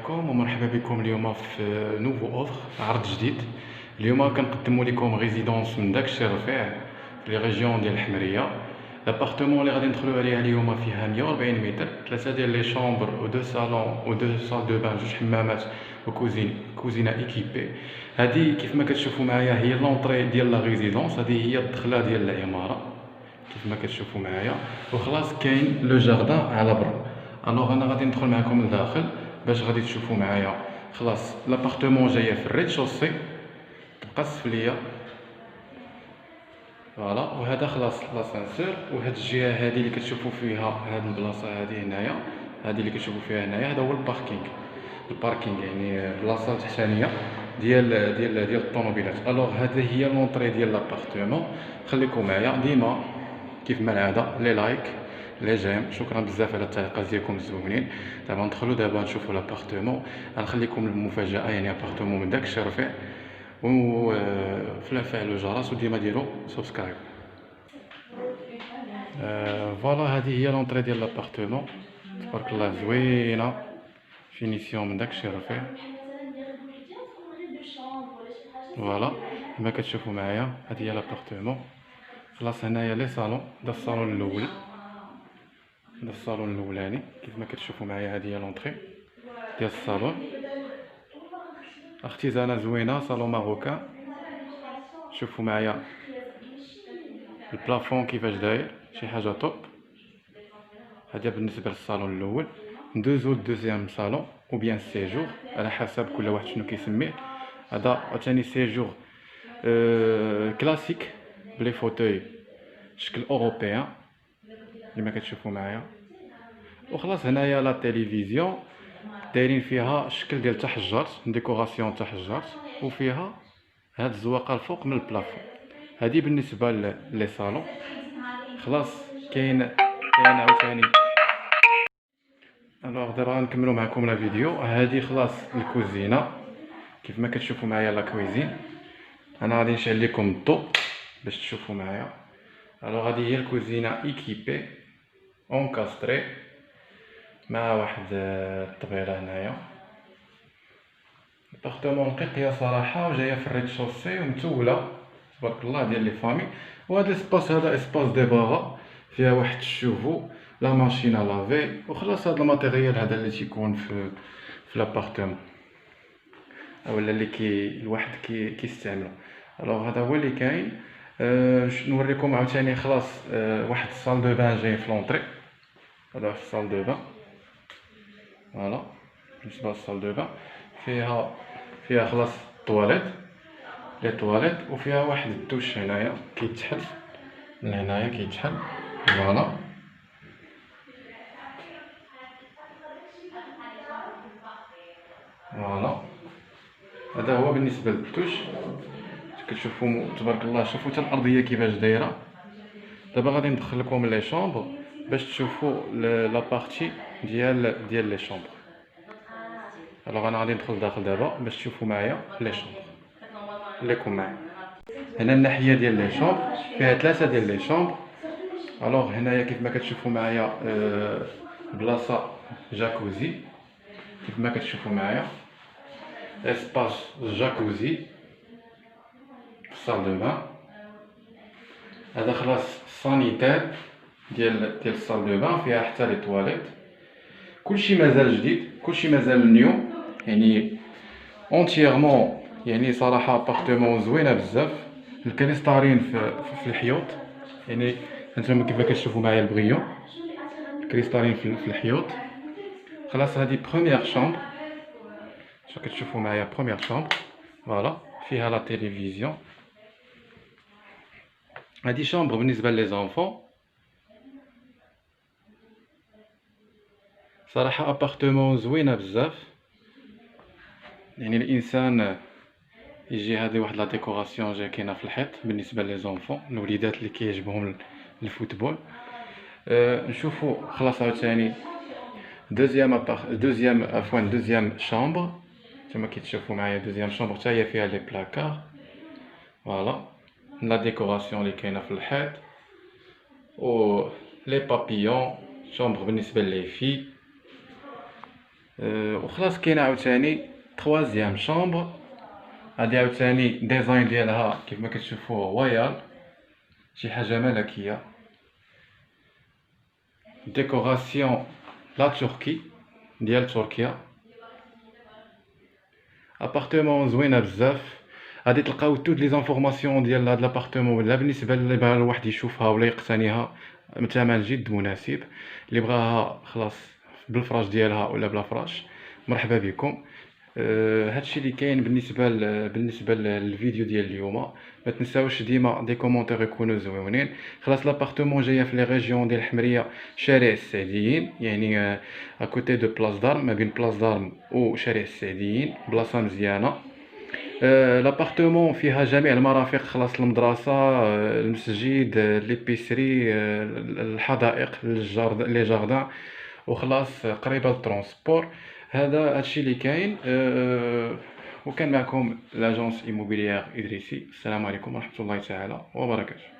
عليكم ومرحبا بكم اليوم في نوفو اوفر عرض جديد. اليوم كنقدموا لكم ريزيدونس من داكشي رفيع في لي ريجيون ديال الحمريه. لابارتمون اللي غادي ندخلوا عليها اليوم فيها 140 متر، 3 ديال لي شامبر و 2 صالون و 2 صال دو بان، 2 حمامات وكوزينه ايكيبي. هذه كيف ما كتشوفوا معايا هي لونطري ديال لا ريزيدونس، هذه هي الدخله ديال العماره كيف ما كتشوفوا معايا، وخلاص كاين لو جاردان على برا. الوغ انا غادي ندخل معكم لداخل باش غادي تشوفوا معايا. خلاص لابارتمون جايه في الريد شوسي تبقى السفليه، فوالا. وهذا خلاص لاسانسور، وهاد الجهه هذه اللي كتشوفوا فيها هاد البلاصه هذه هنايا، هذه اللي كتشوفوا فيها هنايا هذا هو الباركينغ يعني البلاصه التحتانيه ديال الطوموبيلات. الوغ هذه هي لونطري ديال لابارتمون. خليكم معايا ديما كيف ما العاده لي لايك لي جيم. شكرا بزاف على التعليقات ديالكم الزوينين. دابا ندخلوا دابا نشوفوا لابارتمون. غنخليكم المفاجاه، يعني ابارتمون من داكشي رفيع. و فعلوا الجرس وديما ديروا سبسكرايب. فوالا هذه هي لونطري ديال لابارتمون، تبارك الله زوينه، فينيسيون من داكشي رفيع. فوالا كما كتشوفوا معايا هذه هي لابارتمون. خلاص هنايا لي صالون، دا الصالون الاول، دا الصالون الاولاني كيف ما كتشوفوا معايا. هذه هي لونطري ديال الصالون، اختزانه زوينه، صالون ماروكان. شوفوا معايا البلافون كيفاش داير، شي حاجه توب. هذا بالنسبه للصالون الاول. ندوزو للدوزيام صالون او بيان سيجور على حسب كل واحد شنو كيسميه. هذا ثاني سيجور كلاسيك بلي فوتوي شكل اوروبيان كما كتشوفوا معايا. وخلاص هنايا لا تيليفزيون دايرين فيها شكل ديال تحجرات، ديكوراسيون تحجرات، وفيها هاد الزواقه الفوق من البلافون. هذه بالنسبه لي صالون. خلاص كاين عاوتاني. الوغ دابا نكملوا معكم لا فيديو. هذه خلاص الكوزينه كيف ما كتشوفوا معايا لا كويزين. انا غادي نشعل لكم الضوء باش تشوفوا معايا. الوغ هذه هي الكوزينه ايكيبي اونكاستري مع واحد الطبيله هنايا. الابارتمون نقيه صراحه، وجايه في الريد شوسي ومتوله تبارك الله ديال لي فامي. وهذا الاسباس هذا اسباس ديباغا، فيها واحد الشوفو، لا ماشين لافي، وخلاص هذا الماتيريال هذا اللي تيكون في لابارتمون ولا اللي الواحد كيستعملو. الوغ هذا هو اللي كاين. نوريكم عاوتاني. خلاص واحد الصال دو بان جاي في لونطري. هذا واحد الصال دو بان، فوالا. بالنسبه للصال دو بان فيها خلاص الطواليت، لي طواليت، وفيها واحد الدوش هنايا كيتحل من هنايا كيتحل، فوالا. فوالا هذا هو بالنسبه للدوش. كتشوفوا تبارك الله، شوفوا حتى الارضيه كيفاش دايره. دابا غادي ندخل لكم لي شامبر باش تشوفوا لا بارتي ديال لي شامبر. الوغ انا غادي ندخل داخل دابا باش تشوفوا معايا لي شامبر. خليكم معايا. هنا الناحيه ديال لي شامبر فيها 3 ديال لي شامبر. الوغ هنايا كيف ما كتشوفوا معايا بلاصه جاكوزي كيف ما كتشوفوا معايا، اسباس جاكوزي في الصال دو بان. هذا خلاص سانيتير ديال الصال دو بان، فيها حتى لي طواليت. كلشي مازال جديد، كلشي مازال نيو، يعني اونتييرمون. يعني صراحه ابارتمون زوينه بزاف. الكريستالين في الحيوط، يعني انتم كيف كتشوفوا معايا البغيون الكريستالين في الحيوط. خلاص هذه بروميير شامبر، شو كتشوفوا معايا بروميير شامبر، فوالا. فيها لا تيليفزيون. هذه شامبر بالنسبه لي زونفون. صراحه ابارتمون زوينه بزاف، يعني الانسان يجي. هذه واحد لا ديكوراسيون جا كاينه في الحيط بالنسبه لي زونفون، الوليدات اللي كيعجبهم الفوتبول. نشوفوا خلاص عاوتاني دوزيام شامبر كما كتشوفوا معايا. دوزيام شامبر حتى هي فيها لي بلاكار، فوالا. لا ديكوراسيون اللي كاينه في الحيط، و لي بابيون. شامبر بالنسبه لي في وخلاص كاينه عاوتاني تخوازيام شامبر. هادي عاوتاني ديزاين ديالها كيف ما كتشوفوا رويال، شي حاجه ملكيه، ديكوراسيون لا تركي ديال تركيا. ابارتمون زوينه بزاف. غادي تلقاو توت لي زانفورماسيون ديال هاد لابارتمون، لا بالنسبه اللي بغا الواحد يشوفها ولا يقتنيها بثمن جد مناسب. اللي بغاها خلاص بالفراش ديالها ولا بلا فراش، مرحبا بكم. هادشي اللي كاين بالنسبه للفيديو ديال اليوم. ما تنساوش ديما دي كومونتير يكونوا زوينين. خلاص لابارتمون جايه في لي ريجيون ديال الحمريه شارع السعديين، يعني اكوتي دو بلاص دارم، ما بين بلاص دارم وشارع السعديين، بلاصه مزيانه. لابارتمون فيها جميع المرافق، خلاص المدرسه، المسجد، ليبيسري، الحدائق، لي جاردان، وخلاص قريبه للترونسبور. هادشي اللي كاين. وكان معكم لاجونس ايموبيليير ادريسي. السلام عليكم ورحمه الله تعالى وبركاته.